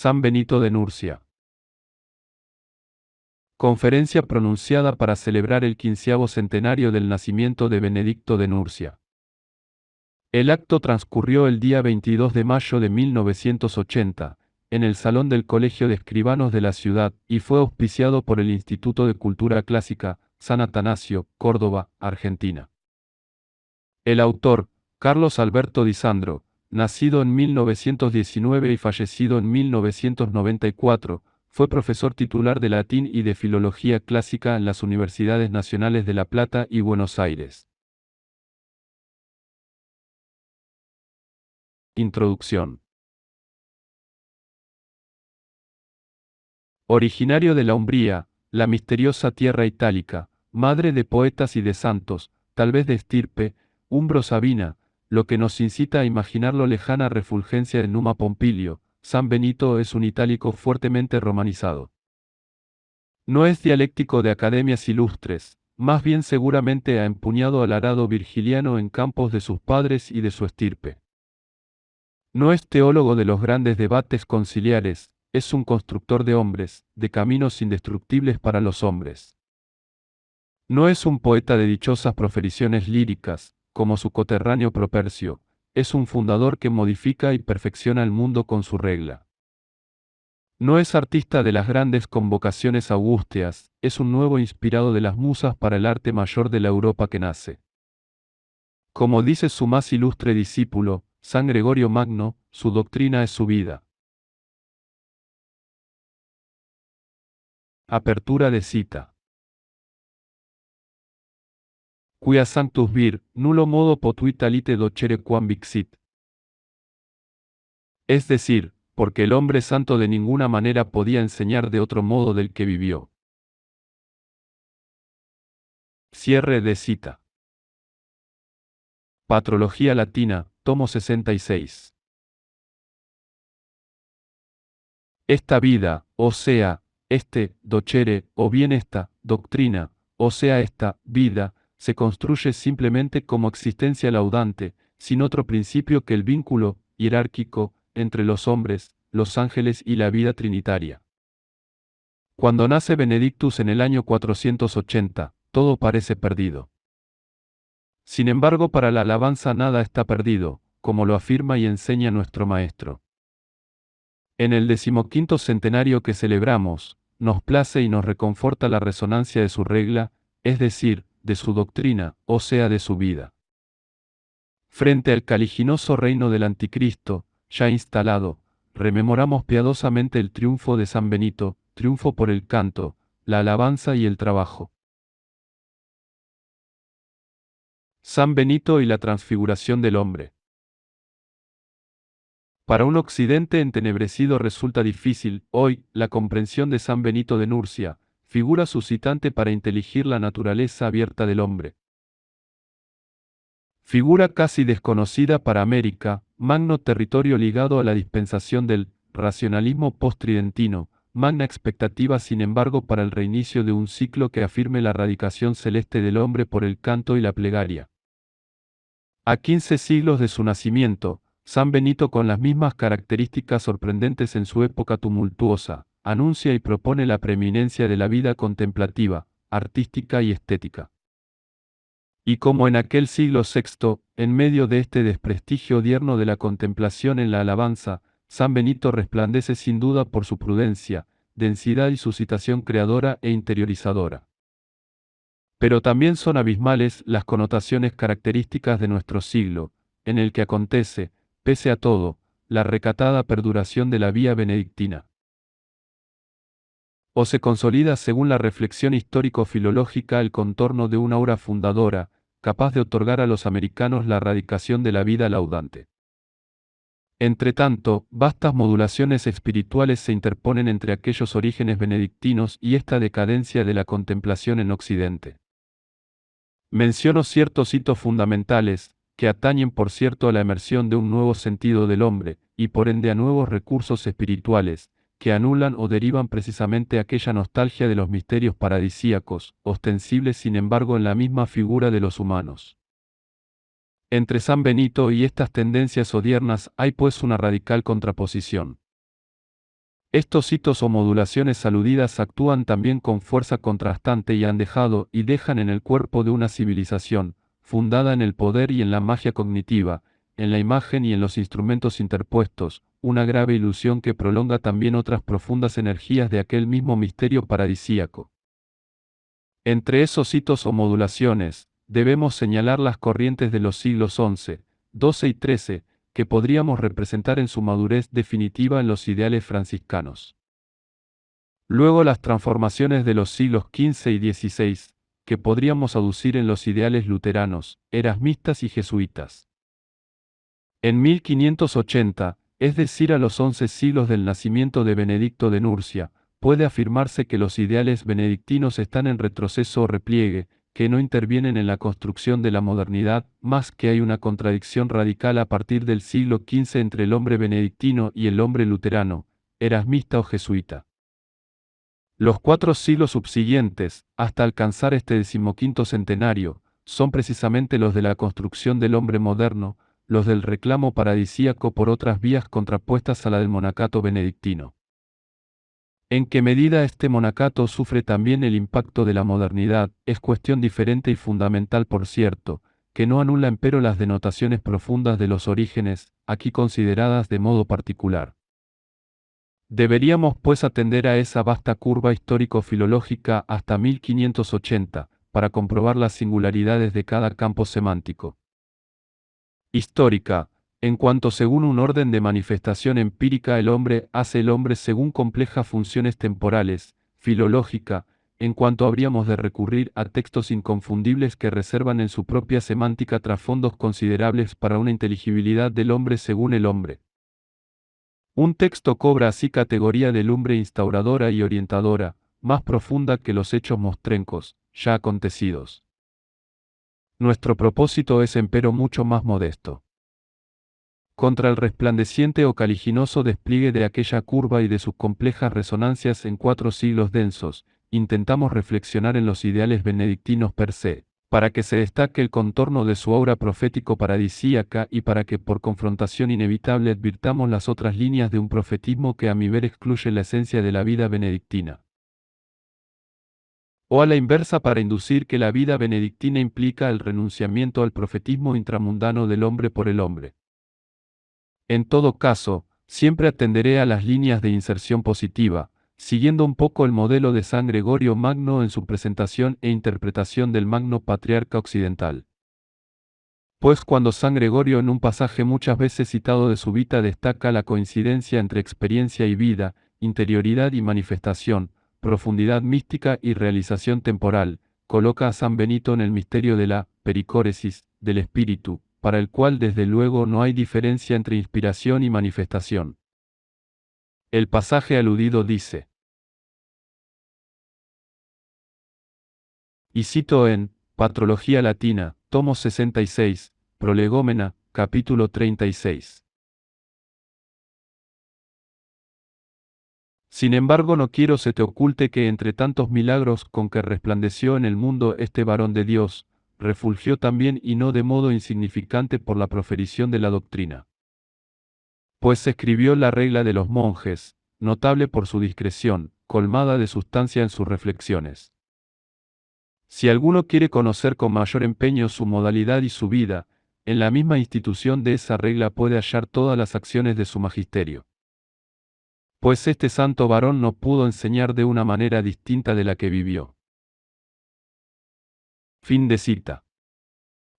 San Benito de Nursia. Conferencia pronunciada para celebrar el 15º centenario del nacimiento de Benedicto de Nursia. El acto transcurrió el día 22 de mayo de 1980, en el Salón del Colegio de Escribanos de la ciudad, y fue auspiciado por el Instituto de Cultura Clásica, San Atanasio, Córdoba, Argentina. El autor, Carlos Alberto Di Sandro, nacido en 1919 y fallecido en 1994, fue profesor titular de latín y de filología clásica en las Universidades Nacionales de La Plata y Buenos Aires. Introducción. Originario de la Umbría, la misteriosa tierra itálica, madre de poetas y de santos, tal vez de estirpe, umbro-sabina, lo que nos incita a imaginar la lejana refulgencia de Numa Pompilio, San Benito es un itálico fuertemente romanizado. No es dialéctico de academias ilustres, más bien seguramente ha empuñado al arado virgiliano en campos de sus padres y de su estirpe. No es teólogo de los grandes debates conciliares, es un constructor de hombres, de caminos indestructibles para los hombres. No es un poeta de dichosas profericiones líricas, como su coterráneo Propercio, es un fundador que modifica y perfecciona el mundo con su regla. No es artista de las grandes convocaciones augusteas, es un nuevo inspirado de las musas para el arte mayor de la Europa que nace. Como dice su más ilustre discípulo, San Gregorio Magno, su doctrina es su vida. Apertura de cita. Quia sanctus vir, nullo modo potuit alite docere quam vixit. Es decir, porque el hombre santo de ninguna manera podía enseñar de otro modo del que vivió. Cierre de cita. Patrología Latina, tomo 66. Esta vida, o sea, este, docere, o bien esta, doctrina, o sea esta, vida, se construye simplemente como existencia laudante, sin otro principio que el vínculo, jerárquico, entre los hombres, los ángeles y la vida trinitaria. Cuando nace Benedictus en el año 480, todo parece perdido. Sin embargo, para la alabanza nada está perdido, como lo afirma y enseña nuestro Maestro. En el 15º centenario que celebramos, nos place y nos reconforta la resonancia de su regla, es decir, de su doctrina, o sea de su vida. Frente al caliginoso reino del Anticristo, ya instalado, rememoramos piadosamente el triunfo de San Benito, triunfo por el canto, la alabanza y el trabajo. San Benito y la transfiguración del hombre. Para un occidente entenebrecido resulta difícil, hoy, la comprensión de San Benito de Nursia, figura suscitante para inteligir la naturaleza abierta del hombre. Figura casi desconocida para América, magno territorio ligado a la dispensación del racionalismo post-tridentino, magna expectativa sin embargo para el reinicio de un ciclo que afirme la radicación celeste del hombre por el canto y la plegaria. A 15 siglos de su nacimiento, San Benito, con las mismas características sorprendentes en su época tumultuosa, anuncia y propone la preeminencia de la vida contemplativa, artística y estética. Y como en aquel siglo VI, en medio de este desprestigio odierno de la contemplación en la alabanza, San Benito resplandece sin duda por su prudencia, densidad y suscitación creadora e interiorizadora. Pero también son abismales las connotaciones características de nuestro siglo, en el que acontece, pese a todo, la recatada perduración de la vía benedictina. O se consolida según la reflexión histórico-filológica el contorno de una aura fundadora, capaz de otorgar a los americanos la radicación de la vida laudante. Entretanto, vastas modulaciones espirituales se interponen entre aquellos orígenes benedictinos y esta decadencia de la contemplación en Occidente. Menciono ciertos hitos fundamentales, que atañen por cierto a la emersión de un nuevo sentido del hombre, y por ende a nuevos recursos espirituales, que anulan o derivan precisamente aquella nostalgia de los misterios paradisíacos, ostensibles sin embargo en la misma figura de los humanos. Entre San Benito y estas tendencias odiernas hay pues una radical contraposición. Estos hitos o modulaciones aludidas actúan también con fuerza contrastante y han dejado y dejan en el cuerpo de una civilización, fundada en el poder y en la magia cognitiva, en la imagen y en los instrumentos interpuestos, una grave ilusión que prolonga también otras profundas energías de aquel mismo misterio paradisíaco. Entre esos hitos o modulaciones, debemos señalar las corrientes de los siglos XI, XII y XIII, que podríamos representar en su madurez definitiva en los ideales franciscanos. Luego las transformaciones de los siglos XV y XVI, que podríamos aducir en los ideales luteranos, erasmistas y jesuitas. En 1580, es decir, a los 11 siglos del nacimiento de Benedicto de Nursia, puede afirmarse que los ideales benedictinos están en retroceso o repliegue, que no intervienen en la construcción de la modernidad, más que hay una contradicción radical a partir del siglo XV entre el hombre benedictino y el hombre luterano, erasmista o jesuita. Los 4 siglos subsiguientes, hasta alcanzar este 15º centenario, son precisamente los de la construcción del hombre moderno, los del reclamo paradisíaco por otras vías contrapuestas a la del monacato benedictino. En qué medida este monacato sufre también el impacto de la modernidad, es cuestión diferente y fundamental, por cierto, que no anula empero las denotaciones profundas de los orígenes, aquí consideradas de modo particular. Deberíamos pues atender a esa vasta curva histórico-filológica hasta 1580, para comprobar las singularidades de cada campo semántico. Histórica, en cuanto según un orden de manifestación empírica el hombre hace el hombre según complejas funciones temporales, filológica, en cuanto habríamos de recurrir a textos inconfundibles que reservan en su propia semántica trasfondos considerables para una inteligibilidad del hombre según el hombre. Un texto cobra así categoría de lumbre instauradora y orientadora, más profunda que los hechos mostrencos, ya acontecidos. Nuestro propósito es empero mucho más modesto. Contra el resplandeciente o caliginoso despliegue de aquella curva y de sus complejas resonancias en 4 siglos densos, intentamos reflexionar en los ideales benedictinos per se, para que se destaque el contorno de su aura profético paradisíaca y para que por confrontación inevitable advirtamos las otras líneas de un profetismo que a mi ver excluye la esencia de la vida benedictina. O a la inversa, para inducir que la vida benedictina implica el renunciamiento al profetismo intramundano del hombre por el hombre. En todo caso, siempre atenderé a las líneas de inserción positiva, siguiendo un poco el modelo de San Gregorio Magno en su presentación e interpretación del Magno Patriarca Occidental. Pues cuando San Gregorio en un pasaje muchas veces citado de su Vita destaca la coincidencia entre experiencia y vida, interioridad y manifestación, profundidad mística y realización temporal, coloca a San Benito en el misterio de la pericóresis del espíritu, para el cual desde luego no hay diferencia entre inspiración y manifestación. El pasaje aludido dice, y cito en Patrología Latina, tomo 66, Prolegómena, capítulo 36. Sin embargo, no quiero se te oculte que entre tantos milagros con que resplandeció en el mundo este varón de Dios, refulgió también y no de modo insignificante por la proferición de la doctrina. Pues escribió la regla de los monjes, notable por su discreción, colmada de sustancia en sus reflexiones. Si alguno quiere conocer con mayor empeño su modalidad y su vida, en la misma institución de esa regla puede hallar todas las acciones de su magisterio. Pues este santo varón no pudo enseñar de una manera distinta de la que vivió. Fin de cita.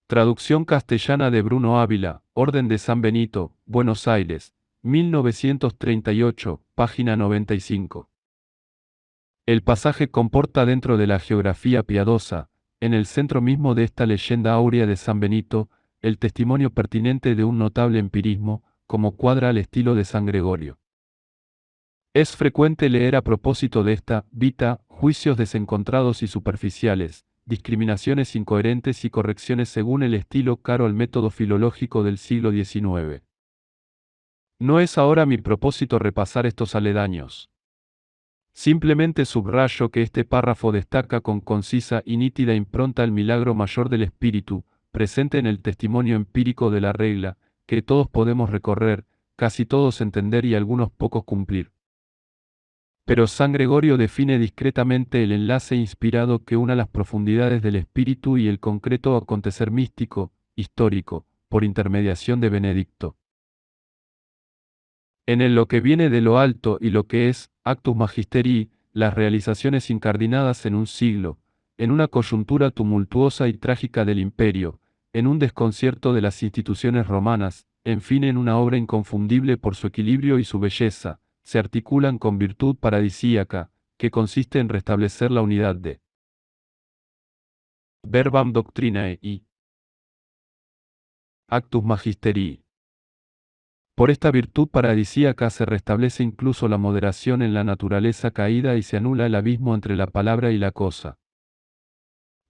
Traducción castellana de Bruno Ávila, Orden de San Benito, Buenos Aires, 1938, página 95. El pasaje comporta dentro de la geografía piadosa, en el centro mismo de esta leyenda áurea de San Benito, el testimonio pertinente de un notable empirismo, como cuadra al estilo de San Gregorio. Es frecuente leer a propósito de esta Vita, juicios desencontrados y superficiales, discriminaciones incoherentes y correcciones según el estilo caro al método filológico del siglo XIX. No es ahora mi propósito repasar estos aledaños. Simplemente subrayo que este párrafo destaca con concisa y nítida impronta el milagro mayor del espíritu, presente en el testimonio empírico de la regla, que todos podemos recorrer, casi todos entender y algunos pocos cumplir. Pero San Gregorio define discretamente el enlace inspirado que une las profundidades del espíritu y el concreto acontecer místico, histórico, por intermediación de Benedicto. En el lo que viene de lo alto y lo que es, actus magisterii, las realizaciones incardinadas en un siglo, en una coyuntura tumultuosa y trágica del imperio, en un desconcierto de las instituciones romanas, en fin en una obra inconfundible por su equilibrio y su belleza, se articulan con virtud paradisíaca, que consiste en restablecer la unidad de verbam doctrinae y actus magisterii. Por esta virtud paradisíaca se restablece incluso la moderación en la naturaleza caída y se anula el abismo entre la palabra y la cosa.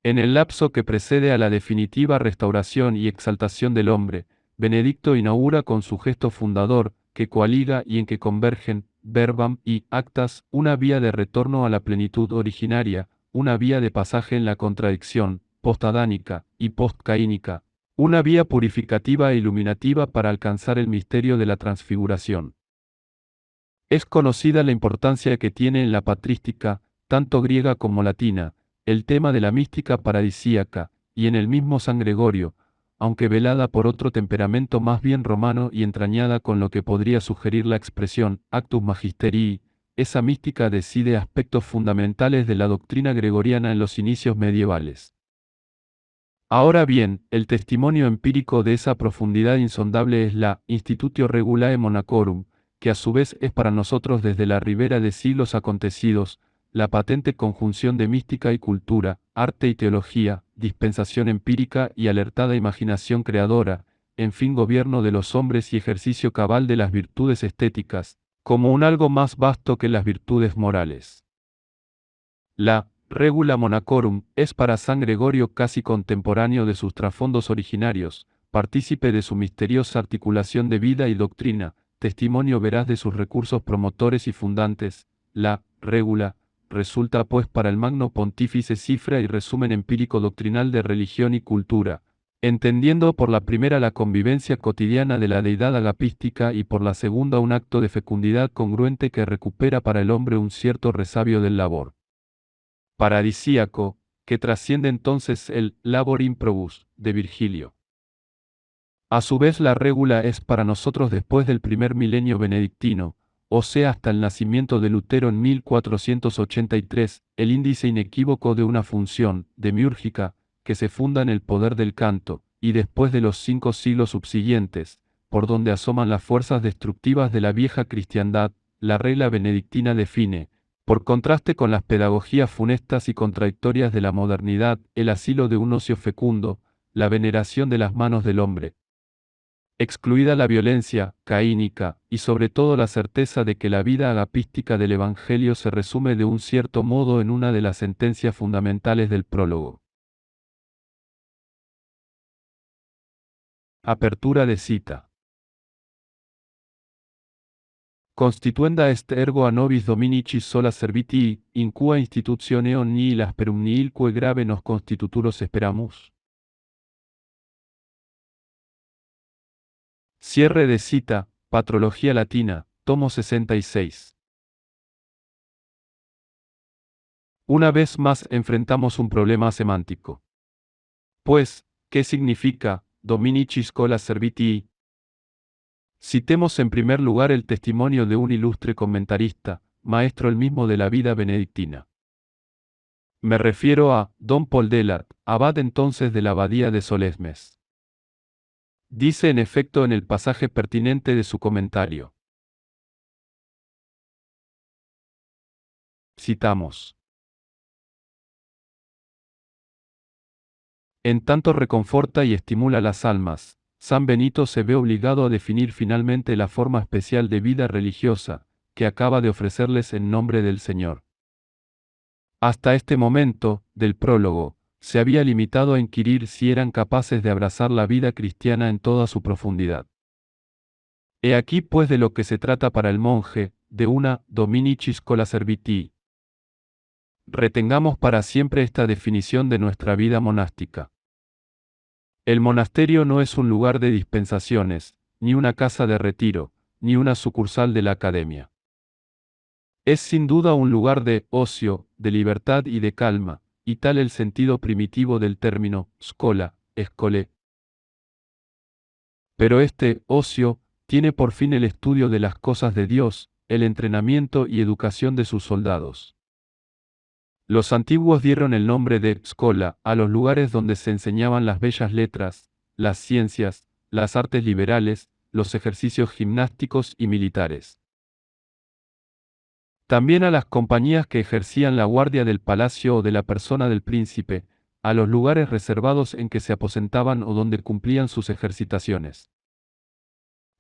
En el lapso que precede a la definitiva restauración y exaltación del hombre, Benedicto inaugura con su gesto fundador, que coaliga y en que convergen, verbam y actas, una vía de retorno a la plenitud originaria, una vía de pasaje en la contradicción, postadánica y postcaínica, una vía purificativa e iluminativa para alcanzar el misterio de la transfiguración. Es conocida la importancia que tiene en la patrística, tanto griega como latina, el tema de la mística paradisíaca, y en el mismo San Gregorio, aunque velada por otro temperamento más bien romano y entrañada con lo que podría sugerir la expresión actus magisterii, esa mística decide aspectos fundamentales de la doctrina gregoriana en los inicios medievales. Ahora bien, el testimonio empírico de esa profundidad insondable es la Institutio Regulae Monacorum, que a su vez es para nosotros desde la ribera de siglos acontecidos, la patente conjunción de mística y cultura, arte y teología, dispensación empírica y alertada imaginación creadora, en fin gobierno de los hombres y ejercicio cabal de las virtudes estéticas, como un algo más vasto que las virtudes morales. La Regula Monacorum es para San Gregorio casi contemporáneo de sus trasfondos originarios, partícipe de su misteriosa articulación de vida y doctrina, testimonio veraz de sus recursos promotores y fundantes. La Regula resulta pues para el Magno Pontífice cifra y resumen empírico doctrinal de religión y cultura, entendiendo por la primera la convivencia cotidiana de la deidad agapística y por la segunda un acto de fecundidad congruente que recupera para el hombre un cierto resabio del labor paradisíaco, que trasciende entonces el labor improbus de Virgilio. A su vez la Regula es para nosotros después del primer milenio benedictino, o sea hasta el nacimiento de Lutero en 1483, el índice inequívoco de una función, demiúrgica, que se funda en el poder del canto, y después de los 5 siglos subsiguientes, por donde asoman las fuerzas destructivas de la vieja cristiandad, la regla benedictina define, por contraste con las pedagogías funestas y contradictorias de la modernidad, el asilo de un ocio fecundo, la veneración de las manos del hombre. Excluida la violencia caínica, y sobre todo la certeza de que la vida agapística del Evangelio se resume de un cierto modo en una de las sentencias fundamentales del prólogo. Apertura de cita. Constituenda est ergo a nobis dominici sola servitii, in qua institutioneo nihil asperum nihilque grave nos constituturos esperamus. Cierre de cita, Patrología Latina, tomo 66. Una vez más enfrentamos un problema semántico. Pues, ¿qué significa Dominici Schola Servitii? Citemos en primer lugar el testimonio de un ilustre comentarista, maestro el mismo de la vida benedictina. Me refiero a Don Paul Delart, abad entonces de la abadía de Solesmes. Dice en efecto en el pasaje pertinente de su comentario. Citamos. En tanto reconforta y estimula las almas, San Benito se ve obligado a definir finalmente la forma especial de vida religiosa, que acaba de ofrecerles en nombre del Señor. Hasta este momento, del prólogo, se había limitado a inquirir si eran capaces de abrazar la vida cristiana en toda su profundidad. He aquí pues de lo que se trata para el monje, de una Dominici Schola Servitii. Retengamos para siempre esta definición de nuestra vida monástica. El monasterio no es un lugar de dispensaciones, ni una casa de retiro, ni una sucursal de la academia. Es sin duda un lugar de ocio, de libertad y de calma, y tal el sentido primitivo del término scola, escolé. Pero este ocio tiene por fin el estudio de las cosas de Dios, el entrenamiento y educación de sus soldados. Los antiguos dieron el nombre de escola a los lugares donde se enseñaban las bellas letras, las ciencias, las artes liberales, los ejercicios gimnásticos y militares. También a las compañías que ejercían la guardia del palacio o de la persona del príncipe, a los lugares reservados en que se aposentaban o donde cumplían sus ejercitaciones.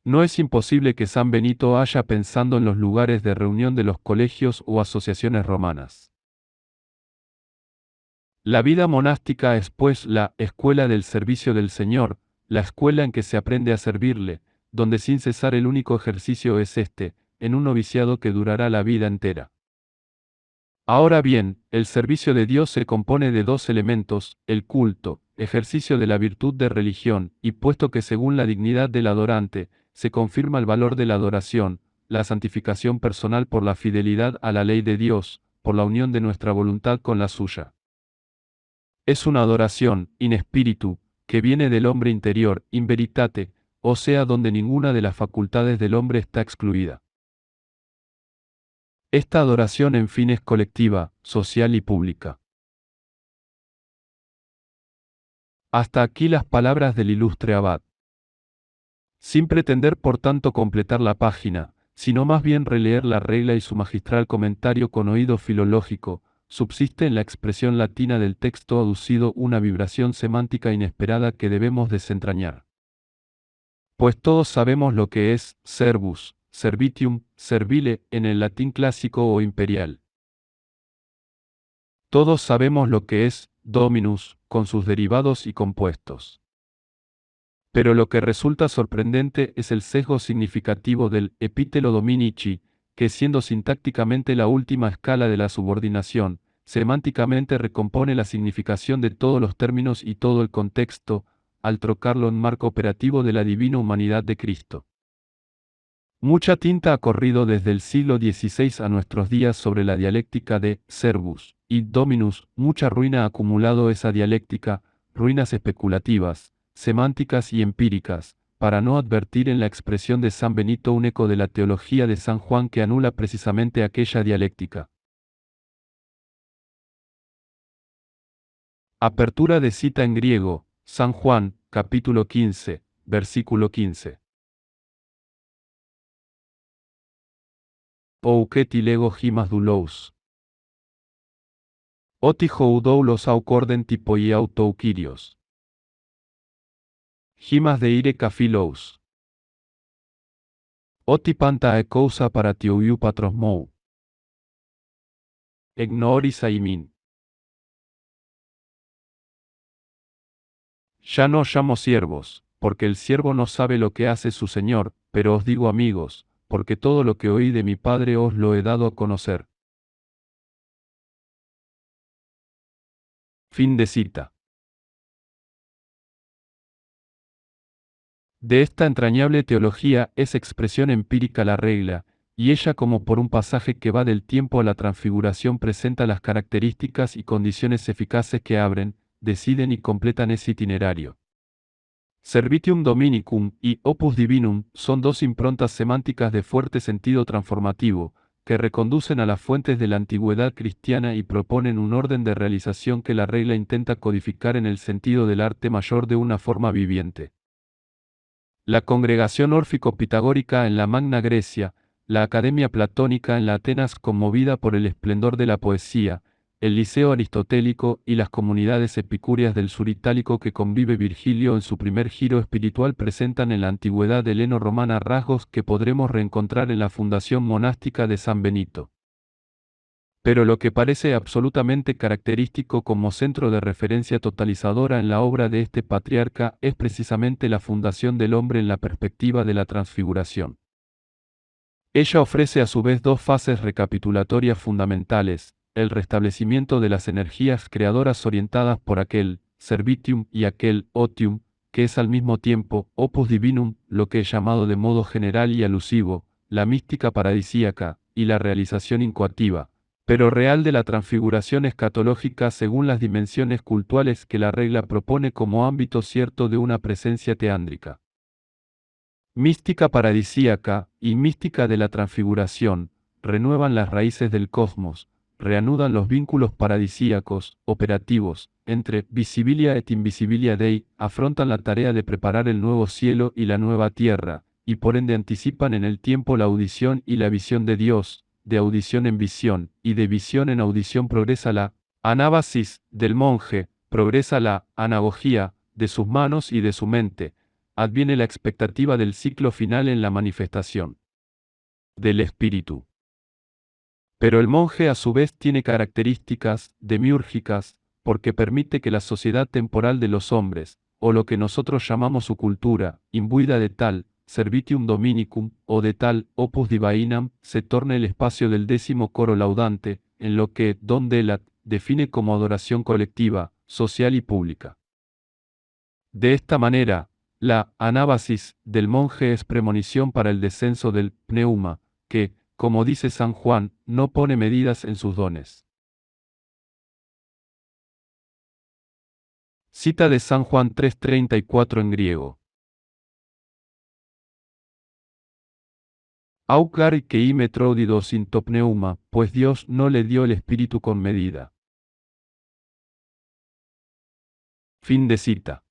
No es imposible que San Benito haya pensado en los lugares de reunión de los colegios o asociaciones romanas. La vida monástica es pues la escuela del servicio del Señor, la escuela en que se aprende a servirle, donde sin cesar el único ejercicio es este, en un noviciado que durará la vida entera. Ahora bien, el servicio de Dios se compone de dos elementos, el culto, ejercicio de la virtud de religión, y puesto que según la dignidad del adorante, se confirma el valor de la adoración, la santificación personal por la fidelidad a la ley de Dios, por la unión de nuestra voluntad con la suya. Es una adoración, in spiritu, que viene del hombre interior, in veritate, o sea donde ninguna de las facultades del hombre está excluida. Esta adoración en fin es colectiva, social y pública. Hasta aquí las palabras del ilustre abad. Sin pretender por tanto completar la página, sino más bien releer la regla y su magistral comentario con oído filológico, subsiste en la expresión latina del texto aducido una vibración semántica inesperada que debemos desentrañar. Pues todos sabemos lo que es servus, servitium, servile en el latín clásico o imperial. Todos sabemos lo que es dominus, con sus derivados y compuestos. Pero lo que resulta sorprendente es el sesgo significativo del epítelo dominici, que siendo sintácticamente la última escala de la subordinación, semánticamente recompone la significación de todos los términos y todo el contexto, al trocarlo en marco operativo de la divina humanidad de Cristo. Mucha tinta ha corrido desde el siglo XVI a nuestros días sobre la dialéctica de servus y dominus, mucha ruina ha acumulado esa dialéctica, ruinas especulativas, semánticas y empíricas, para no advertir en la expresión de San Benito un eco de la teología de San Juan que anula precisamente aquella dialéctica. Apertura de cita en griego, San Juan, capítulo 15, versículo 15. Ouket lego himas doulos. Oti houdoulos aukorden tipoi autoukirios. Himas de ire kaphilous. Oti panta ekousa para tiouiu patrosmou. Ignoris aimin. Ya no llamo siervos, porque el siervo no sabe lo que hace su señor, pero os digo amigos, porque todo lo que oí de mi Padre os lo he dado a conocer. Fin de cita. De esta entrañable teología es expresión empírica la regla, y ella como por un pasaje que va del tiempo a la transfiguración presenta las características y condiciones eficaces que abren, deciden y completan ese itinerario. Servitium Dominicum y Opus Divinum son dos improntas semánticas de fuerte sentido transformativo, que reconducen a las fuentes de la antigüedad cristiana y proponen un orden de realización que la regla intenta codificar en el sentido del arte mayor de una forma viviente. La congregación órfico-pitagórica en la Magna Grecia, la Academia Platónica en la Atenas conmovida por el esplendor de la poesía, el Liceo Aristotélico y las comunidades epicúreas del sur itálico que convive Virgilio en su primer giro espiritual presentan en la antigüedad heleno-romana rasgos que podremos reencontrar en la fundación monástica de San Benito. Pero lo que parece absolutamente característico como centro de referencia totalizadora en la obra de este patriarca es precisamente la fundación del hombre en la perspectiva de la transfiguración. Ella ofrece a su vez dos fases recapitulatorias fundamentales, el restablecimiento de las energías creadoras orientadas por aquel servitium y aquel otium, que es al mismo tiempo opus divinum, lo que es llamado de modo general y alusivo, la mística paradisíaca, y la realización incoativa, pero real de la transfiguración escatológica según las dimensiones cultuales que la regla propone como ámbito cierto de una presencia teándrica. Mística paradisíaca y mística de la transfiguración, renuevan las raíces del cosmos, reanudan los vínculos paradisíacos, operativos, entre visibilia et invisibilia Dei, afrontan la tarea de preparar el nuevo cielo y la nueva tierra, y por ende anticipan en el tiempo la audición y la visión de Dios, de audición en visión, y de visión en audición progresa la anábasis del monje, progresa la anagogía de sus manos y de su mente, adviene la expectativa del ciclo final en la manifestación del espíritu. Pero el monje a su vez tiene características demiúrgicas, porque permite que la sociedad temporal de los hombres, o lo que nosotros llamamos su cultura, imbuida de tal servitium dominicum, o de tal opus divainam, se torne el espacio del 10º coro laudante, en lo que Don Delat define como adoración colectiva, social y pública. De esta manera, la anábasis del monje es premonición para el descenso del pneuma, que, como dice San Juan, no pone medidas en sus dones. Cita de San Juan 3:34 en griego. Aucar que ime trodido sin to pneuma, pues Dios no le dio el espíritu con medida. Fin de cita.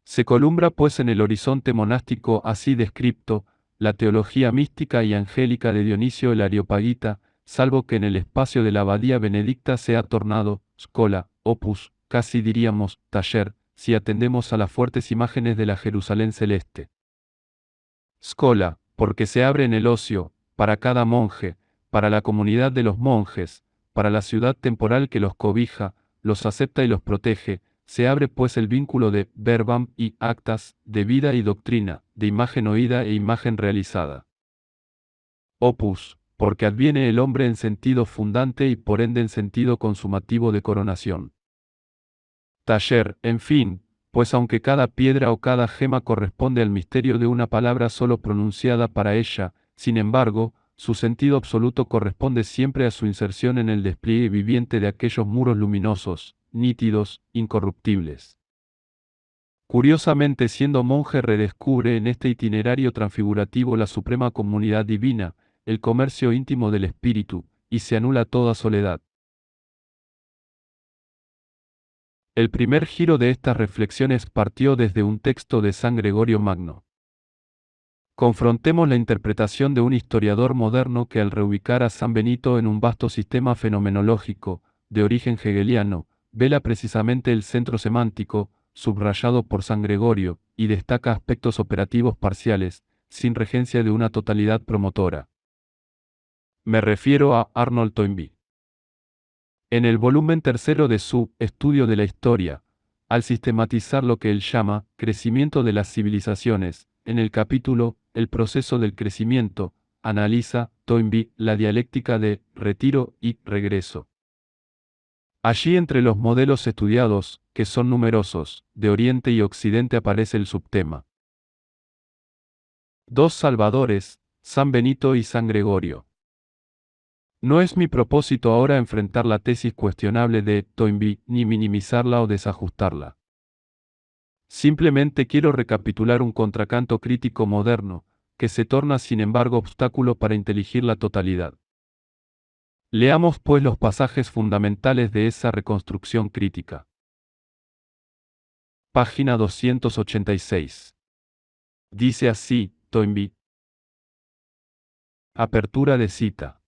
Se columbra pues en el horizonte monástico así descripto, la teología mística y angélica de Dionisio el Areopagita, salvo que en el espacio de la abadía benedicta sea tornado, scola, opus, casi diríamos, taller, si atendemos a las fuertes imágenes de la Jerusalén celeste. Scola, porque se abre en el ocio, para cada monje, para la comunidad de los monjes, para la ciudad temporal que los cobija, los acepta y los protege, se abre pues el vínculo de verbam y actas, de vida y doctrina, de imagen oída e imagen realizada. Opus, porque adviene el hombre en sentido fundante y por ende en sentido consumativo de coronación. Taller, en fin, pues aunque cada piedra o cada gema corresponde al misterio de una palabra solo pronunciada para ella, sin embargo, su sentido absoluto corresponde siempre a su inserción en el despliegue viviente de aquellos muros luminosos, nítidos, incorruptibles. Curiosamente, siendo monje, redescubre en este itinerario transfigurativo la suprema comunidad divina, el comercio íntimo del espíritu, y se anula toda soledad. El primer giro de estas reflexiones partió desde un texto de San Gregorio Magno. Confrontemos la interpretación de un historiador moderno que al reubicar a San Benito en un vasto sistema fenomenológico, de origen hegeliano, vela precisamente el centro semántico, subrayado por San Gregorio, y destaca aspectos operativos parciales, sin regencia de una totalidad promotora. Me refiero a Arnold Toynbee. En el volumen tercero de su Estudio de la Historia, al sistematizar lo que él llama crecimiento de las civilizaciones, en el capítulo El proceso del crecimiento, analiza Toynbee la dialéctica de retiro y regreso. Allí entre los modelos estudiados, que son numerosos, de Oriente y Occidente aparece el subtema. Dos salvadores, San Benito y San Gregorio. No es mi propósito ahora enfrentar la tesis cuestionable de Toynbee, ni minimizarla o desajustarla. Simplemente quiero recapitular un contracanto crítico moderno, que se torna sin embargo obstáculo para inteligir la totalidad. Leamos pues los pasajes fundamentales de esa reconstrucción crítica. Página 286. Dice así, Toynbee. Apertura de cita.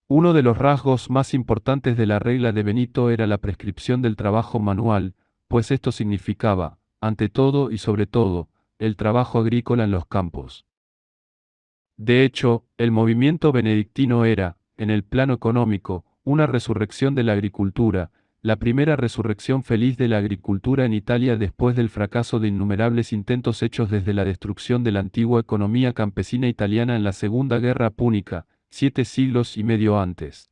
Uno de los rasgos más importantes de la regla de Benito era la prescripción del trabajo manual, pues esto significaba, ante todo y sobre todo, el trabajo agrícola en los campos. De hecho, el movimiento benedictino era, en el plano económico, una resurrección de la agricultura, la primera resurrección feliz de la agricultura en Italia después del fracaso de innumerables intentos hechos desde la destrucción de la antigua economía campesina italiana en la Segunda Guerra Púnica, 7 siglos y medio antes.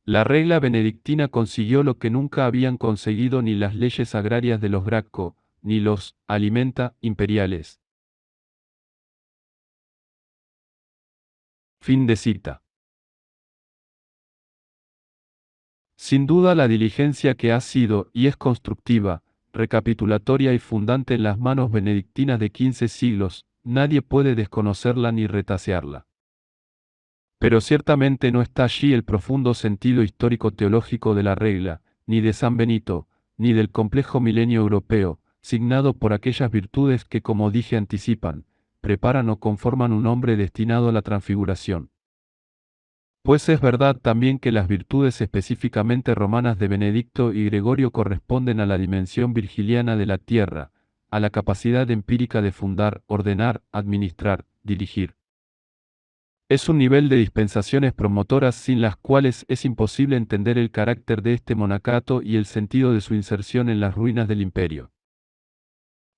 La regla benedictina consiguió lo que nunca habían conseguido ni las leyes agrarias de los Gracco, ni los alimenta imperiales. Fin de cita. Sin duda la diligencia que ha sido y es constructiva, recapitulatoria y fundante en las manos benedictinas de 15 siglos, nadie puede desconocerla ni retasearla. Pero ciertamente no está allí el profundo sentido histórico-teológico de la regla, ni de San Benito, ni del complejo milenio europeo, signado por aquellas virtudes que, como dije, anticipan, preparan o conforman un hombre destinado a la transfiguración. Pues es verdad también que las virtudes específicamente romanas de Benedicto y Gregorio corresponden a la dimensión virgiliana de la tierra, a la capacidad empírica de fundar, ordenar, administrar, dirigir. Es un nivel de dispensaciones promotoras sin las cuales es imposible entender el carácter de este monacato y el sentido de su inserción en las ruinas del imperio.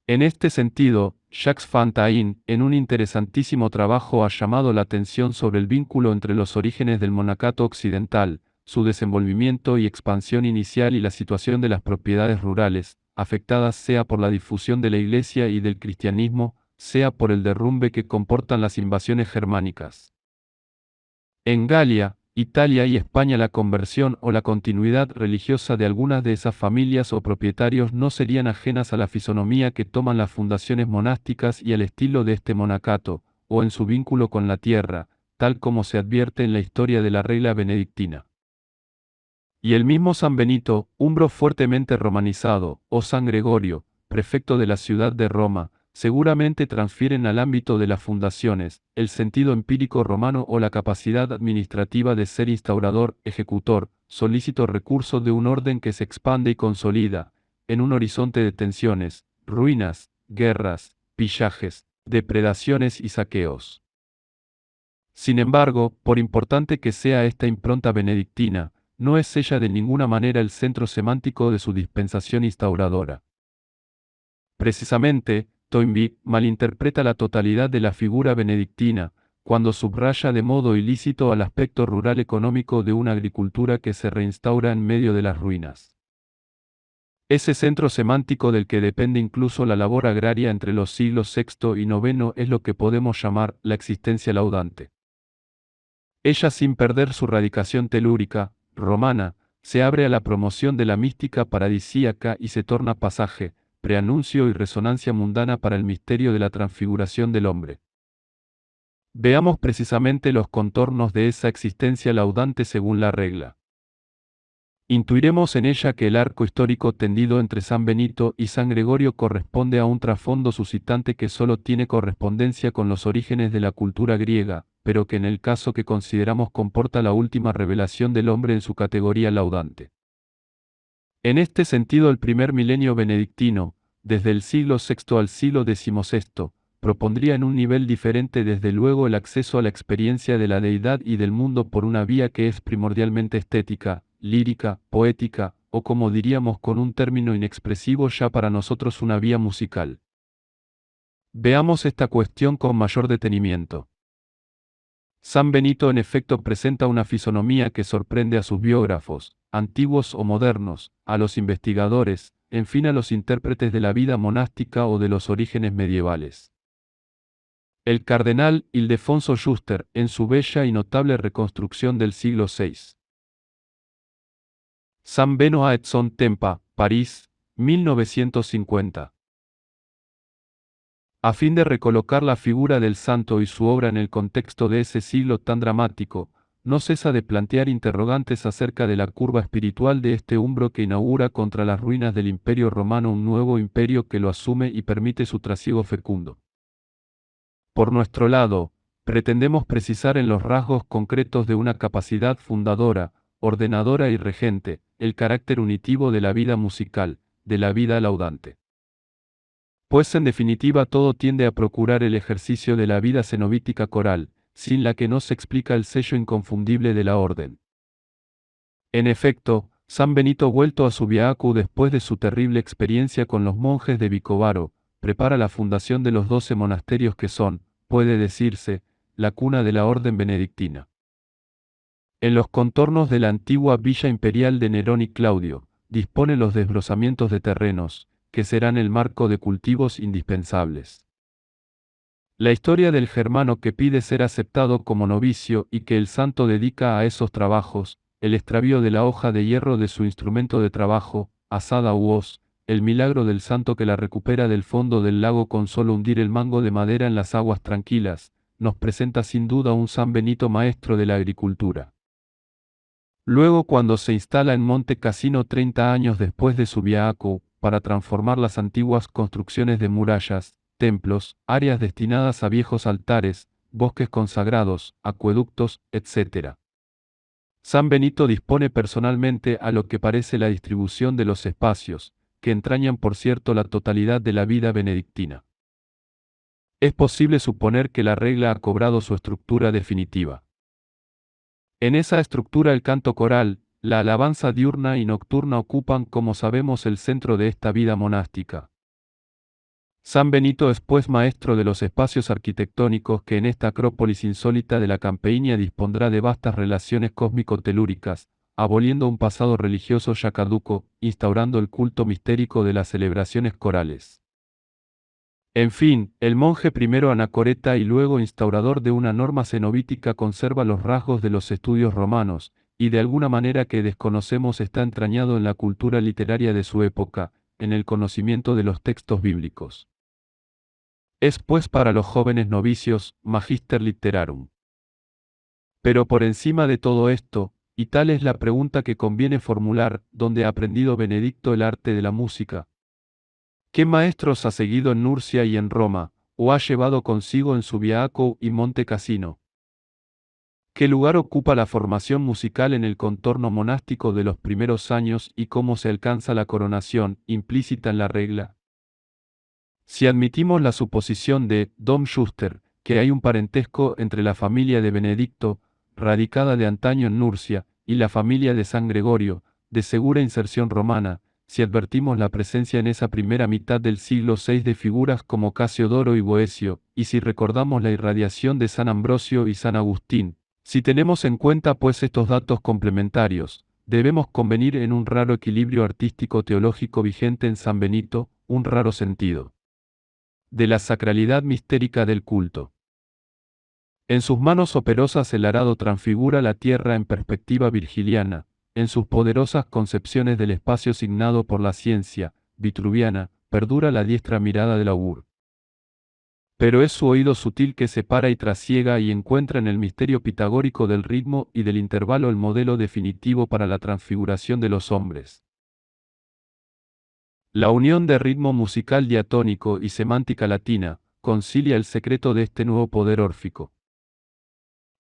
En este sentido, Jacques Fantaine, en un interesantísimo trabajo, ha llamado la atención sobre el vínculo entre los orígenes del monacato occidental, su desenvolvimiento y expansión inicial y la situación de las propiedades rurales, afectadas sea por la difusión de la Iglesia y del cristianismo, sea por el derrumbe que comportan las invasiones germánicas. En Galia, Italia y España la conversión o la continuidad religiosa de algunas de esas familias o propietarios no serían ajenas a la fisonomía que toman las fundaciones monásticas y al estilo de este monacato, o en su vínculo con la tierra, tal como se advierte en la historia de la regla benedictina. Y el mismo San Benito, umbro fuertemente romanizado, o San Gregorio, prefecto de la ciudad de Roma, seguramente transfieren al ámbito de las fundaciones, el sentido empírico romano o la capacidad administrativa de ser instaurador, ejecutor, solícito recurso de un orden que se expande y consolida, en un horizonte de tensiones, ruinas, guerras, pillajes, depredaciones y saqueos. Sin embargo, por importante que sea esta impronta benedictina, no es ella de ninguna manera el centro semántico de su dispensación instauradora. Precisamente, Toynbee malinterpreta la totalidad de la figura benedictina, cuando subraya de modo ilícito al aspecto rural económico de una agricultura que se reinstaura en medio de las ruinas. Ese centro semántico del que depende incluso la labor agraria entre los siglos VI y IX es lo que podemos llamar la existencia laudante. Ella, sin perder su radicación telúrica, romana, se abre a la promoción de la mística paradisíaca y se torna pasaje, preanuncio y resonancia mundana para el misterio de la transfiguración del hombre. Veamos precisamente los contornos de esa existencia laudante según la regla. Intuiremos en ella que el arco histórico tendido entre San Benito y San Gregorio corresponde a un trasfondo suscitante que solo tiene correspondencia con los orígenes de la cultura griega, pero que en el caso que consideramos comporta la última revelación del hombre en su categoría laudante. En este sentido, el primer milenio benedictino, desde el siglo VI al siglo XVI, propondría en un nivel diferente desde luego el acceso a la experiencia de la deidad y del mundo por una vía que es primordialmente estética, lírica, poética, o como diríamos con un término inexpresivo ya para nosotros, una vía musical. Veamos esta cuestión con mayor detenimiento. San Benito en efecto presenta una fisonomía que sorprende a sus biógrafos, antiguos o modernos, a los investigadores, en fin a los intérpretes de la vida monástica o de los orígenes medievales. El cardenal Ildefonso Schuster, en su bella y notable reconstrucción del siglo VI. San Beno a Edson Tempa, París, 1950. A fin de recolocar la figura del santo y su obra en el contexto de ese siglo tan dramático, no cesa de plantear interrogantes acerca de la curva espiritual de este umbro que inaugura contra las ruinas del Imperio Romano un nuevo imperio que lo asume y permite su trasiego fecundo. Por nuestro lado, pretendemos precisar en los rasgos concretos de una capacidad fundadora, ordenadora y regente, el carácter unitivo de la vida musical, de la vida laudante. Pues en definitiva todo tiende a procurar el ejercicio de la vida cenobítica coral, sin la que no se explica el sello inconfundible de la orden. En efecto, San Benito, vuelto a Subiaco después de su terrible experiencia con los monjes de Vicovaro, prepara la fundación de los 12 monasterios que son, puede decirse, la cuna de la orden benedictina. En los contornos de la antigua villa imperial de Nerón y Claudio, dispone los desbrozamientos de terrenos, que serán el marco de cultivos indispensables. La historia del germano que pide ser aceptado como novicio y que el santo dedica a esos trabajos, el extravío de la hoja de hierro de su instrumento de trabajo, asada u hoz, el milagro del santo que la recupera del fondo del lago con solo hundir el mango de madera en las aguas tranquilas, nos presenta sin duda un San Benito maestro de la agricultura. Luego, cuando se instala en Monte Cassino 30 años después de su viaje, para transformar las antiguas construcciones de murallas, templos, áreas destinadas a viejos altares, bosques consagrados, acueductos, etc. San Benito dispone personalmente a lo que parece la distribución de los espacios, que entrañan por cierto la totalidad de la vida benedictina. Es posible suponer que la regla ha cobrado su estructura definitiva. En esa estructura el canto coral, la alabanza diurna y nocturna ocupan, como sabemos, el centro de esta vida monástica. San Benito es pues maestro de los espacios arquitectónicos que en esta acrópolis insólita de la Campeinia dispondrá de vastas relaciones cósmico-telúricas, aboliendo un pasado religioso ya caduco, instaurando el culto mistérico de las celebraciones corales. En fin, el monje primero anacoreta y luego instaurador de una norma cenobítica conserva los rasgos de los estudios romanos, y de alguna manera que desconocemos está entrañado en la cultura literaria de su época, en el conocimiento de los textos bíblicos. Es pues para los jóvenes novicios, Magister Literarum. Pero por encima de todo esto, y tal es la pregunta que conviene formular, ¿dónde ha aprendido Benedicto el arte de la música? ¿Qué maestros ha seguido en Nurcia y en Roma, o ha llevado consigo en Subiaco y Monte Cassino? ¿Qué lugar ocupa la formación musical en el contorno monástico de los primeros años y cómo se alcanza la coronación, implícita en la regla? Si admitimos la suposición de Dom Schuster, que hay un parentesco entre la familia de Benedicto, radicada de antaño en Nurcia, y la familia de San Gregorio, de segura inserción romana, si advertimos la presencia en esa primera mitad del siglo VI de figuras como Casiodoro y Boecio, y si recordamos la irradiación de San Ambrosio y San Agustín, si tenemos en cuenta pues estos datos complementarios, debemos convenir en un raro equilibrio artístico-teológico vigente en San Benito, un raro sentido de la sacralidad mistérica del culto. En sus manos operosas el arado transfigura la tierra en perspectiva virgiliana, en sus poderosas concepciones del espacio signado por la ciencia, vitruviana, perdura la diestra mirada del augur. Pero es su oído sutil que separa y trasiega y encuentra en el misterio pitagórico del ritmo y del intervalo el modelo definitivo para la transfiguración de los hombres. La unión de ritmo musical diatónico y semántica latina, concilia el secreto de este nuevo poder órfico.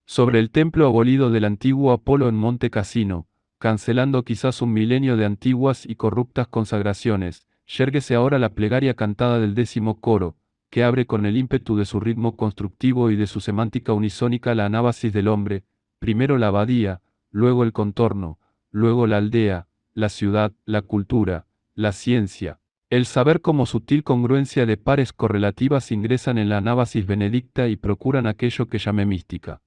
Sobre el templo abolido del antiguo Apolo en Monte Cassino, cancelando quizás un milenio de antiguas y corruptas consagraciones, yérguese ahora la plegaria cantada del 10º coro, que abre con el ímpetu de su ritmo constructivo y de su semántica unisónica la anábasis del hombre, primero la abadía, luego el contorno, luego la aldea, la ciudad, la cultura, la ciencia. El saber como sutil congruencia de pares correlativas ingresan en la anábasis benedicta y procuran aquello que llamé mística.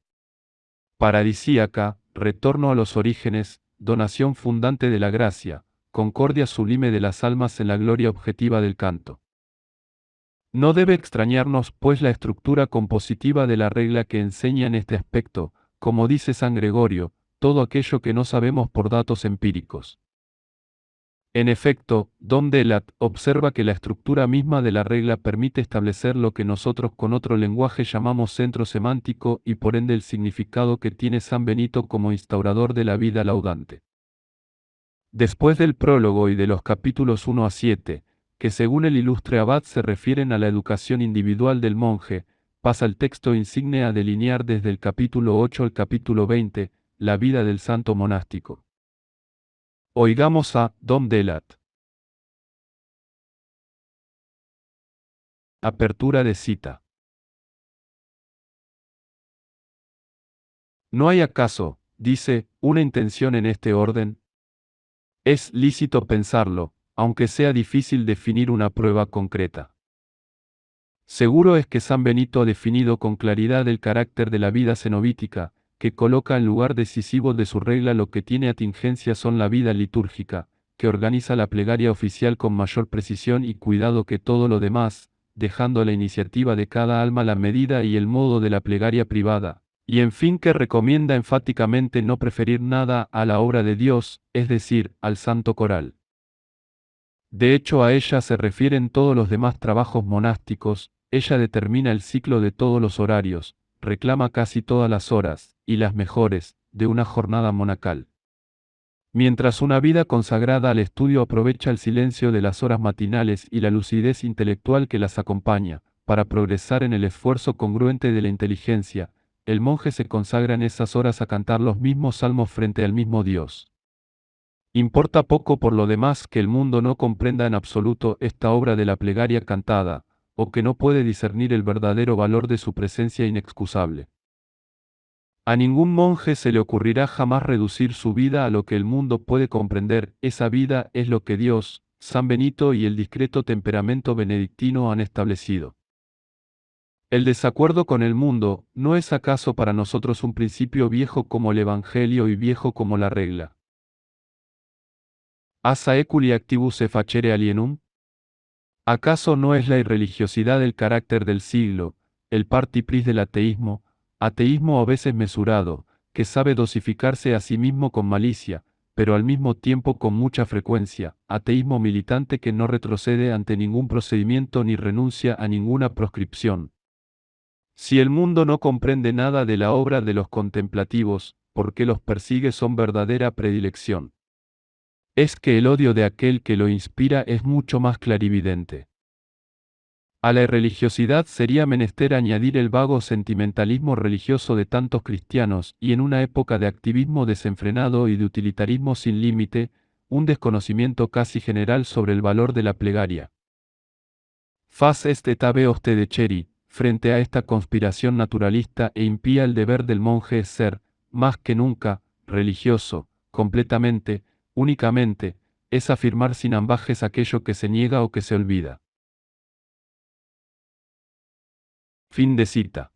Paradisíaca, retorno a los orígenes, donación fundante de la gracia, concordia sublime de las almas en la gloria objetiva del canto. No debe extrañarnos pues la estructura compositiva de la regla que enseña en este aspecto, como dice San Gregorio, todo aquello que no sabemos por datos empíricos. En efecto, Dom Delat observa que la estructura misma de la regla permite establecer lo que nosotros con otro lenguaje llamamos centro semántico y por ende el significado que tiene San Benito como instaurador de la vida laudante. Después del prólogo y de los capítulos 1 a 7, que según el ilustre abad se refieren a la educación individual del monje, pasa el texto insigne a delinear desde el capítulo 8 al capítulo 20, la vida del santo monástico. Oigamos a Dom Delat. Apertura de cita. ¿No hay acaso, dice, una intención en este orden? Es lícito pensarlo, aunque sea difícil definir una prueba concreta. Seguro es que San Benito ha definido con claridad el carácter de la vida cenobítica, que coloca en lugar decisivo de su regla lo que tiene atingencia son la vida litúrgica, que organiza la plegaria oficial con mayor precisión y cuidado que todo lo demás, dejando a la iniciativa de cada alma la medida y el modo de la plegaria privada, y en fin que recomienda enfáticamente no preferir nada a la obra de Dios, es decir, al santo coral. De hecho a ella se refieren todos los demás trabajos monásticos, ella determina el ciclo de todos los horarios, reclama casi todas las horas, y las mejores, de una jornada monacal. Mientras una vida consagrada al estudio aprovecha el silencio de las horas matinales y la lucidez intelectual que las acompaña, para progresar en el esfuerzo congruente de la inteligencia, el monje se consagra en esas horas a cantar los mismos salmos frente al mismo Dios. Importa poco por lo demás que el mundo no comprenda en absoluto esta obra de la plegaria cantada, o que no puede discernir el verdadero valor de su presencia inexcusable. A ningún monje se le ocurrirá jamás reducir su vida a lo que el mundo puede comprender, esa vida es lo que Dios, San Benito y el discreto temperamento benedictino han establecido. El desacuerdo con el mundo, ¿no es acaso para nosotros un principio viejo como el Evangelio y viejo como la regla? ¿Asa eculi actibus e facere alienum? ¿Acaso no es la irreligiosidad el carácter del siglo, el parti pris del ateísmo a veces mesurado, que sabe dosificarse a sí mismo con malicia, pero al mismo tiempo con mucha frecuencia, ateísmo militante que no retrocede ante ningún procedimiento ni renuncia a ninguna proscripción? Si el mundo no comprende nada de la obra de los contemplativos, ¿por qué los persigue son verdadera predilección? Es que el odio de aquel que lo inspira es mucho más clarividente. A la irreligiosidad sería menester añadir el vago sentimentalismo religioso de tantos cristianos y en una época de activismo desenfrenado y de utilitarismo sin límite, un desconocimiento casi general sobre el valor de la plegaria. Faz est et habeos te deceri, frente a esta conspiración naturalista e impía el deber del monje es ser, más que nunca, religioso, completamente, únicamente, es afirmar sin ambajes aquello que se niega o que se olvida. Fin de cita.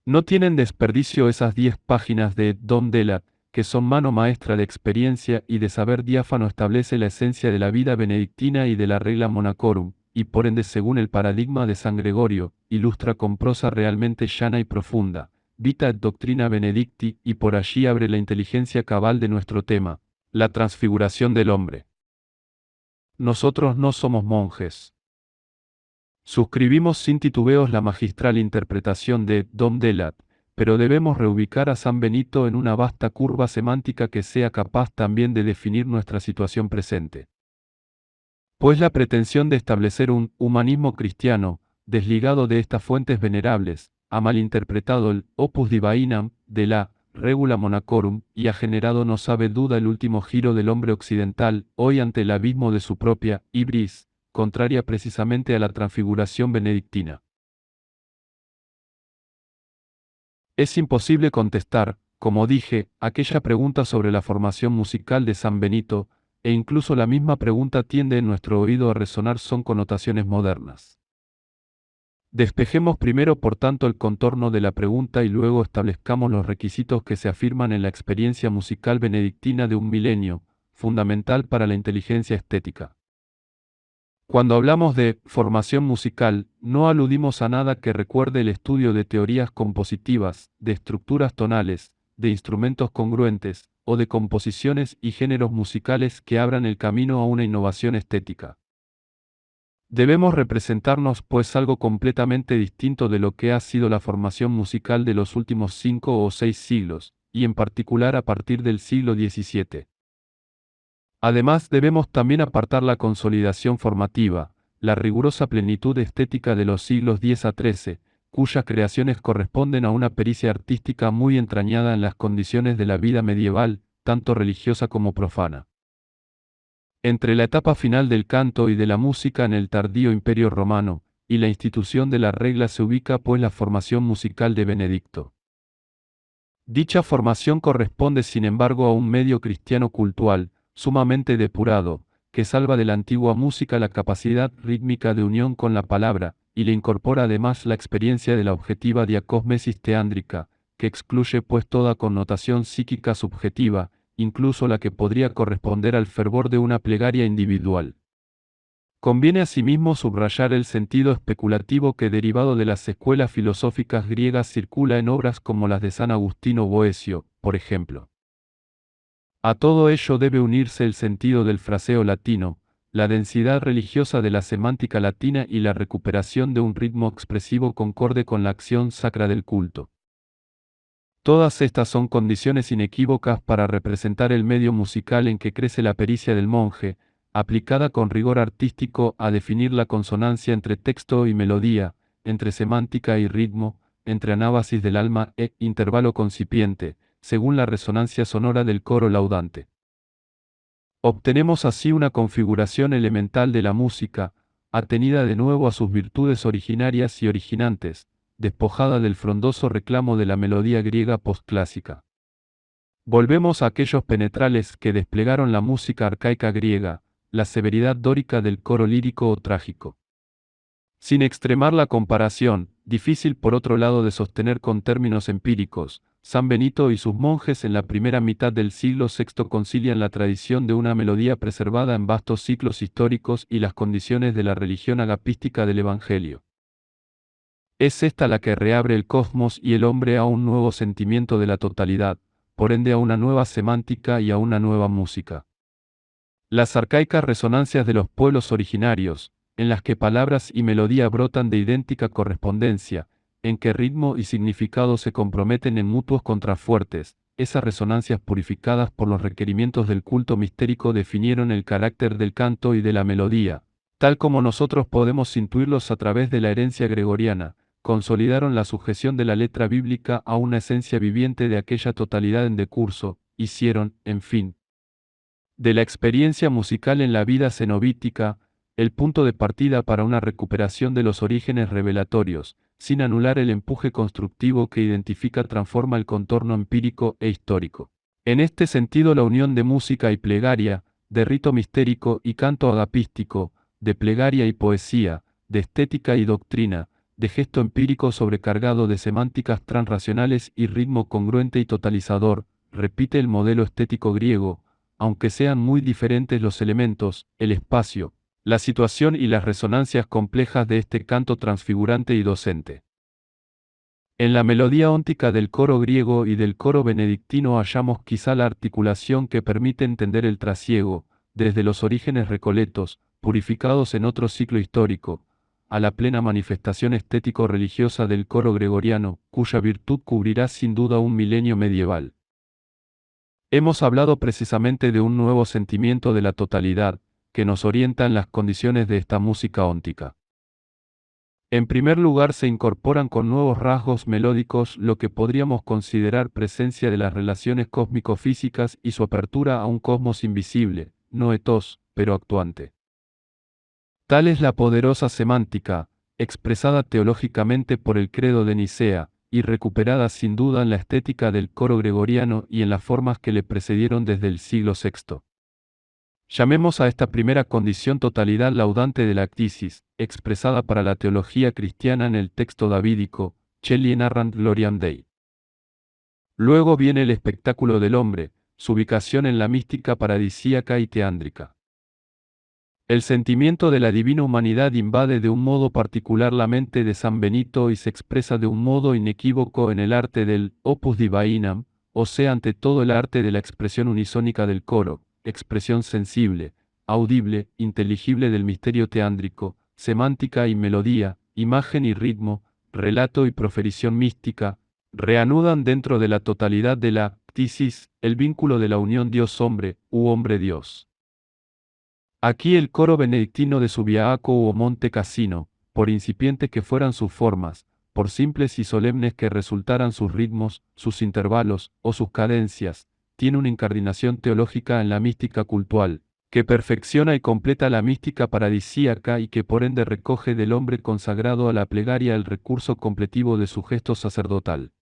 No tienen desperdicio esas 10 páginas de Dom Delat, que son mano maestra de experiencia y de saber diáfano establece la esencia de la vida benedictina y de la regla monacorum, y por ende según el paradigma de San Gregorio, ilustra con prosa realmente llana y profunda, Vita et Doctrina Benedicti, y por allí abre la inteligencia cabal de nuestro tema, la transfiguración del hombre. Nosotros no somos monjes. Suscribimos sin titubeos la magistral interpretación de Dom Delat, pero debemos reubicar a San Benito en una vasta curva semántica que sea capaz también de definir nuestra situación presente. Pues la pretensión de establecer un humanismo cristiano, desligado de estas fuentes venerables, ha malinterpretado el opus divainam de la regula monacorum y ha generado no sabe duda el último giro del hombre occidental, hoy ante el abismo de su propia ibris, contraria precisamente a la transfiguración benedictina. Es imposible contestar, como dije, aquella pregunta sobre la formación musical de San Benito, e incluso la misma pregunta tiende en nuestro oído a resonar son connotaciones modernas. Despejemos primero por tanto el contorno de la pregunta y luego establezcamos los requisitos que se afirman en la experiencia musical benedictina de un milenio, fundamental para la inteligencia estética. Cuando hablamos de formación musical, no aludimos a nada que recuerde el estudio de teorías compositivas, de estructuras tonales, de instrumentos congruentes, o de composiciones y géneros musicales que abran el camino a una innovación estética. Debemos representarnos pues algo completamente distinto de lo que ha sido la formación musical de los últimos 5 o 6 siglos, y en particular a partir del siglo XVII. Además debemos también apartar la consolidación formativa, la rigurosa plenitud estética de los siglos X a XIII, cuyas creaciones corresponden a una pericia artística muy entrañada en las condiciones de la vida medieval, tanto religiosa como profana. Entre la etapa final del canto y de la música en el tardío Imperio Romano, y la institución de la regla se ubica pues la formación musical de Benedicto. Dicha formación corresponde sin embargo a un medio cristiano cultual, sumamente depurado, que salva de la antigua música la capacidad rítmica de unión con la palabra, y le incorpora además la experiencia de la objetiva diacosmesis teándrica, que excluye pues toda connotación psíquica subjetiva, incluso la que podría corresponder al fervor de una plegaria individual. Conviene asimismo subrayar el sentido especulativo que derivado de las escuelas filosóficas griegas circula en obras como las de San Agustín o Boecio, por ejemplo. A todo ello debe unirse el sentido del fraseo latino, la densidad religiosa de la semántica latina y la recuperación de un ritmo expresivo concorde con la acción sacra del culto. Todas estas son condiciones inequívocas para representar el medio musical en que crece la pericia del monje, aplicada con rigor artístico a definir la consonancia entre texto y melodía, entre semántica y ritmo, entre anábasis del alma e intervalo concipiente, según la resonancia sonora del coro laudante. Obtenemos así una configuración elemental de la música, atenida de nuevo a sus virtudes originarias y originantes, despojada del frondoso reclamo de la melodía griega postclásica. Volvemos a aquellos penetrales que desplegaron la música arcaica griega, la severidad dórica del coro lírico o trágico. Sin extremar la comparación, difícil por otro lado de sostener con términos empíricos, San Benito y sus monjes en la primera mitad del siglo VI concilian la tradición de una melodía preservada en vastos ciclos históricos y las condiciones de la religión agapística del Evangelio. Es esta la que reabre el cosmos y el hombre a un nuevo sentimiento de la totalidad, por ende a una nueva semántica y a una nueva música. Las arcaicas resonancias de los pueblos originarios, en las que palabras y melodía brotan de idéntica correspondencia, en que ritmo y significado se comprometen en mutuos contrafuertes, esas resonancias purificadas por los requerimientos del culto mistérico definieron el carácter del canto y de la melodía, tal como nosotros podemos intuirlos a través de la herencia gregoriana, consolidaron la sujeción de la letra bíblica a una esencia viviente de aquella totalidad en decurso, hicieron, en fin, de la experiencia musical en la vida cenobítica, el punto de partida para una recuperación de los orígenes revelatorios, sin anular el empuje constructivo que transforma el contorno empírico e histórico. En este sentido la unión de música y plegaria, de rito mistérico y canto agapístico, de plegaria y poesía, de estética y doctrina, de gesto empírico sobrecargado de semánticas transracionales y ritmo congruente y totalizador, repite el modelo estético griego, aunque sean muy diferentes los elementos, el espacio, la situación y las resonancias complejas de este canto transfigurante y docente. En la melodía óntica del coro griego y del coro benedictino hallamos quizá la articulación que permite entender el trasiego, desde los orígenes recoletos, purificados en otro ciclo histórico, a la plena manifestación estético-religiosa del coro gregoriano, cuya virtud cubrirá sin duda un milenio medieval. Hemos hablado precisamente de un nuevo sentimiento de la totalidad, que nos orienta en las condiciones de esta música óntica. En primer lugar se incorporan con nuevos rasgos melódicos lo que podríamos considerar presencia de las relaciones cósmico-físicas y su apertura a un cosmos invisible, no etos, pero actuante. Tal es la poderosa semántica, expresada teológicamente por el credo de Nicea, y recuperada sin duda en la estética del coro gregoriano y en las formas que le precedieron desde el siglo VI. Llamemos a esta primera condición totalidad laudante de la ctisis, expresada para la teología cristiana en el texto davídico, Celli narrant gloriam Dei. Luego viene el espectáculo del hombre, su ubicación en la mística paradisíaca y teándrica. El sentimiento de la divina humanidad invade de un modo particular la mente de San Benito y se expresa de un modo inequívoco en el arte del opus divainam, o sea, ante todo el arte de la expresión unisónica del coro, expresión sensible, audible, inteligible del misterio teándrico, semántica y melodía, imagen y ritmo, relato y proferición mística, reanudan dentro de la totalidad de la ctisis el vínculo de la unión Dios-hombre, u hombre-Dios. Aquí el coro benedictino de Subiaco o Monte Cassino, por incipientes que fueran sus formas, por simples y solemnes que resultaran sus ritmos, sus intervalos o sus cadencias, tiene una incardinación teológica en la mística cultual, que perfecciona y completa la mística paradisíaca y que por ende recoge del hombre consagrado a la plegaria el recurso completivo de su gesto sacerdotal.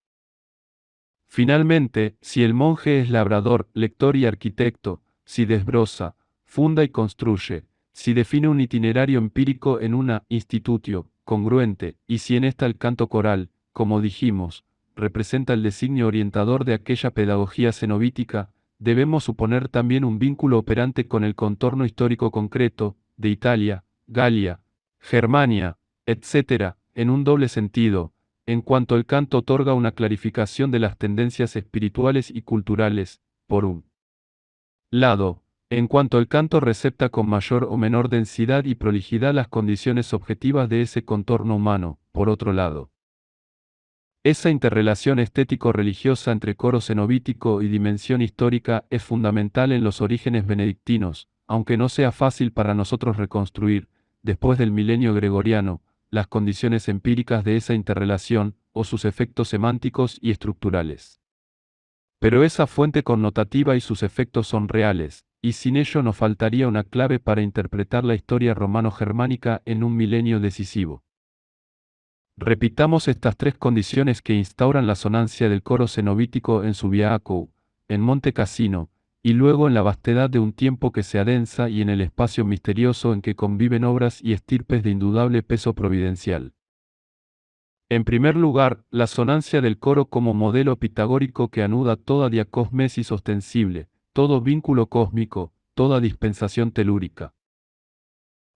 Finalmente, si el monje es labrador, lector y arquitecto, si desbroza, funda y construye, si define un itinerario empírico en una institutio congruente, y si en esta el canto coral, como dijimos, representa el designio orientador de aquella pedagogía cenobítica, debemos suponer también un vínculo operante con el contorno histórico concreto, de Italia, Galia, Germania, etc., en un doble sentido, en cuanto el canto otorga una clarificación de las tendencias espirituales y culturales, por un lado, en cuanto el canto recepta con mayor o menor densidad y prolijidad las condiciones objetivas de ese contorno humano, por otro lado. Esa interrelación estético-religiosa entre coro cenobítico y dimensión histórica es fundamental en los orígenes benedictinos, aunque no sea fácil para nosotros reconstruir, después del milenio gregoriano, las condiciones empíricas de esa interrelación, o sus efectos semánticos y estructurales. Pero esa fuente connotativa y sus efectos son reales, y sin ello nos faltaría una clave para interpretar la historia romano-germánica en un milenio decisivo. Repitamos estas tres condiciones que instauran la sonancia del coro cenobítico en Subiaco, en Monte Cassino, y luego en la vastedad de un tiempo que se adensa y en el espacio misterioso en que conviven obras y estirpes de indudable peso providencial. En primer lugar, la sonancia del coro como modelo pitagórico que anuda toda diacosmesis ostensible, todo vínculo cósmico, toda dispensación telúrica.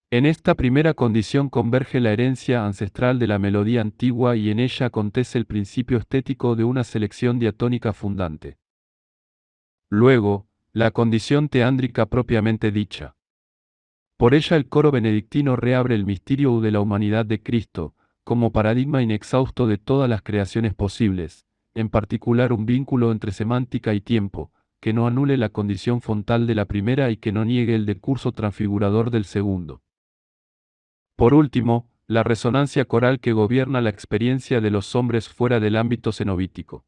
En esta primera condición converge la herencia ancestral de la melodía antigua y en ella acontece el principio estético de una selección diatónica fundante. Luego, la condición teándrica propiamente dicha. Por ella el coro benedictino reabre el misterio de la humanidad de Cristo, como paradigma inexhausto de todas las creaciones posibles, en particular un vínculo entre semántica y tiempo, que no anule la condición fontal de la primera y que no niegue el decurso transfigurador del segundo. Por último, la resonancia coral que gobierna la experiencia de los hombres fuera del ámbito cenobítico.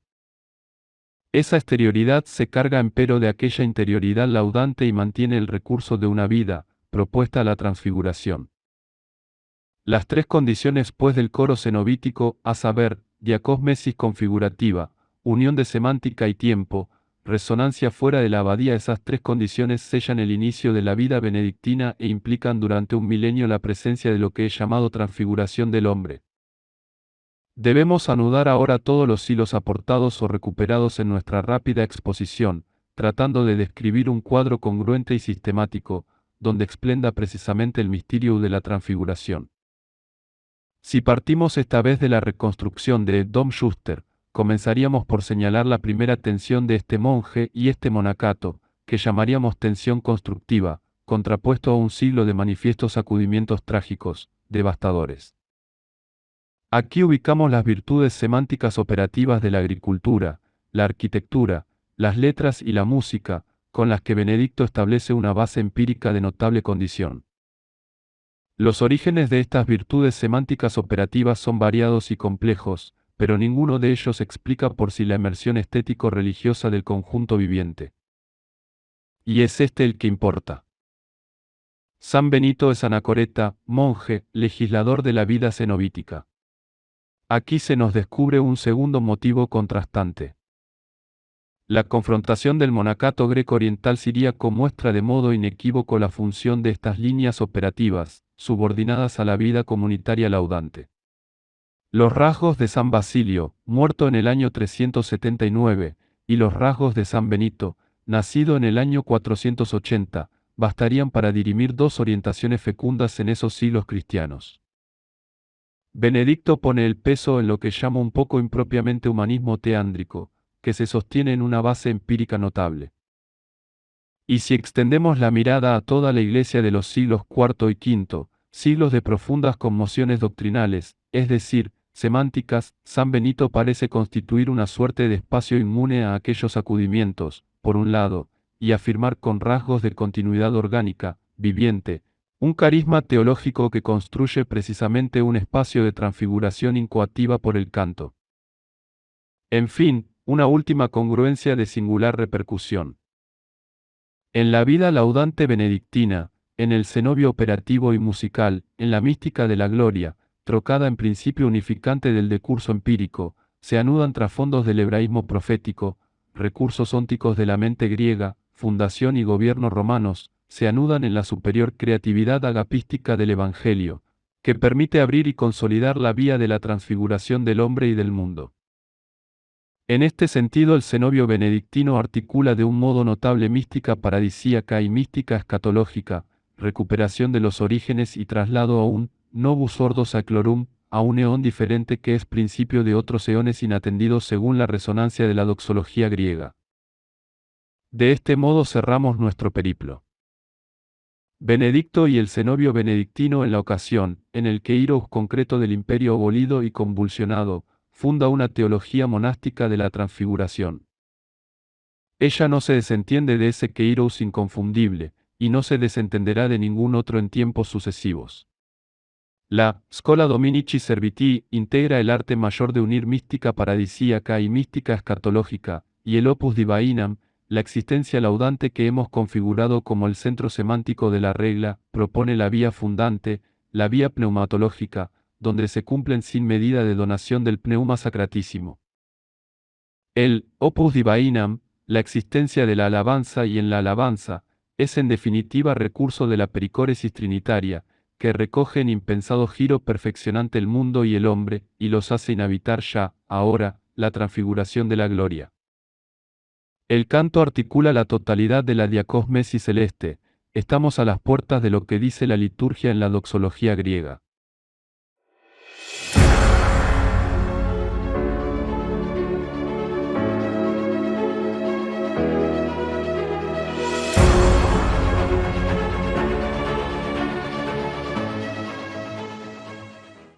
Esa exterioridad se carga empero de aquella interioridad laudante y mantiene el recurso de una vida, propuesta a la transfiguración. Las tres condiciones pues del coro cenobítico, a saber, diacosmesis configurativa, unión de semántica y tiempo, resonancia fuera de la abadía, esas tres condiciones sellan el inicio de la vida benedictina e implican durante un milenio la presencia de lo que es llamado transfiguración del hombre. Debemos anudar ahora todos los hilos aportados o recuperados en nuestra rápida exposición, tratando de describir un cuadro congruente y sistemático, donde explenda precisamente el misterio de la transfiguración. Si partimos esta vez de la reconstrucción de Dom Schuster, comenzaríamos por señalar la primera tensión de este monje y este monacato, que llamaríamos tensión constructiva, contrapuesto a un siglo de manifiestos sacudimientos trágicos, devastadores. Aquí ubicamos las virtudes semánticas operativas de la agricultura, la arquitectura, las letras y la música, con las que Benedicto establece una base empírica de notable condición. Los orígenes de estas virtudes semánticas operativas son variados y complejos, pero ninguno de ellos explica por sí la emersión estético-religiosa del conjunto viviente. Y es este el que importa. San Benito es anacoreta, monje, legislador de la vida cenobítica. Aquí se nos descubre un segundo motivo contrastante. La confrontación del monacato greco-oriental siríaco muestra de modo inequívoco la función de estas líneas operativas, subordinadas a la vida comunitaria laudante. Los rasgos de San Basilio, muerto en el año 379, y los rasgos de San Benito, nacido en el año 480, bastarían para dirimir dos orientaciones fecundas en esos siglos cristianos. Benedicto pone el peso en lo que llama un poco impropiamente humanismo teándrico, que se sostiene en una base empírica notable. Y si extendemos la mirada a toda la Iglesia de los siglos IV y V, siglos de profundas conmociones doctrinales, es decir, semánticas, San Benito parece constituir una suerte de espacio inmune a aquellos sacudimientos, por un lado, y afirmar con rasgos de continuidad orgánica, viviente, un carisma teológico que construye precisamente un espacio de transfiguración incoativa por el canto. En fin, una última congruencia de singular repercusión. En la vida laudante benedictina, en el cenobio operativo y musical, en la mística de la gloria, trocada en principio unificante del decurso empírico, se anudan trasfondos del hebraísmo profético, recursos ónticos de la mente griega, fundación y gobierno romanos, se anudan en la superior creatividad agapística del Evangelio, que permite abrir y consolidar la vía de la transfiguración del hombre y del mundo. En este sentido, el cenobio benedictino articula de un modo notable mística paradisíaca y mística escatológica, recuperación de los orígenes y traslado a un novus ordo seclorum, a un eón diferente que es principio de otros eones inatendidos según la resonancia de la doxología griega. De este modo cerramos nuestro periplo. Benedicto y el cenobio benedictino en la ocasión, en el que Iros concreto del imperio abolido y convulsionado, funda una teología monástica de la transfiguración. Ella no se desentiende de ese Keiros inconfundible, y no se desentenderá de ningún otro en tiempos sucesivos. La Schola Dominici Servitii integra el arte mayor de unir mística paradisíaca y mística escatológica, y el Opus Divainam, la existencia laudante que hemos configurado como el centro semántico de la regla, propone la vía fundante, la vía pneumatológica, donde se cumplen sin medida de donación del pneuma sacratísimo. El Opus Divainam, la existencia de la alabanza y en la alabanza, es en definitiva recurso de la pericóresis trinitaria, que recoge en impensado giro perfeccionante el mundo y el hombre, y los hace inhabitar ya, ahora, la transfiguración de la gloria. El canto articula la totalidad de la diacosmesis celeste, estamos a las puertas de lo que dice la liturgia en la doxología griega.